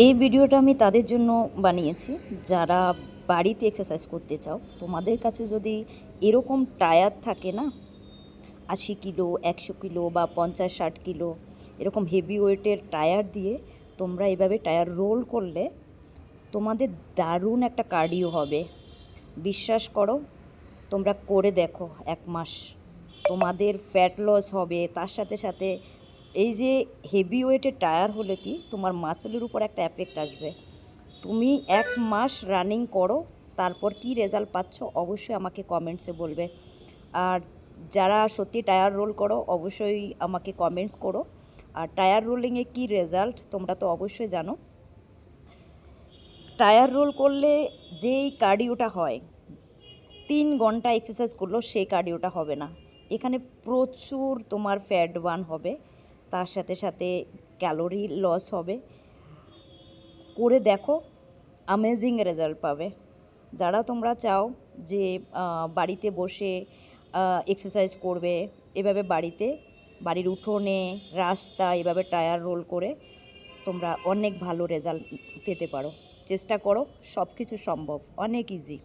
এই ভিডিওটা আমি তাদের জন্য বানিয়েছি যারা বাড়িতে এক্সারসাইজ করতে চাও। তোমাদের কাছে যদি এরকম টায়ার থাকে না, 80 কিলো, 100 কিলো বা 50-60 কিলো এরকম হেভি ওয়েটের টায়ার দিয়ে তোমরা এভাবে টায়ার রোল করলে তোমাদের দারুণ একটা কার্ডিও হবে। বিশ্বাস করো, তোমরা করে দেখো 1 মাস, তোমাদের ফ্যাট লস হবে। তার সাথে সাথে এই যে হেভি ওয়েটের টায়ার হলে কি তোমার মাসেলের উপর একটা এফেক্ট আসবে। তুমি 1 মাস রানিং করো, তারপর কি রেজাল্ট পাচ্ছ অবশ্যই আমাকে কমেন্টসে বলবে। আর যারা সত্যি টায়ার রোল করো অবশ্যই আমাকে কমেন্টস করো। আর টায়ার রোলিংয়ে কি রেজাল্ট তোমরা তো অবশ্যই জানো। টায়ার রোল করলে যেই কার্ডিওটা হয়, 3 ঘন্টা এক্সারসাইজ করলেও সেই কার্ডিওটা হবে না। এখানে প্রচুর তোমার ফ্যাট বার্ন হবে, তার সাথে সাথে ক্যালোরি লস হবে। করে দেখো, অ্যামেজিং রেজাল্ট পাবে। যারা তোমরা চাও যে বাড়িতে বসে এক্সারসাইজ করবে, এভাবে বাড়িতে, বাড়ির উঠোনে, রাস্তা এভাবে টায়ার রোল করে তোমরা অনেক ভালো রেজাল্ট পেতে পারো। চেষ্টা করো, সব কিছু সম্ভব, অনেক ইজি।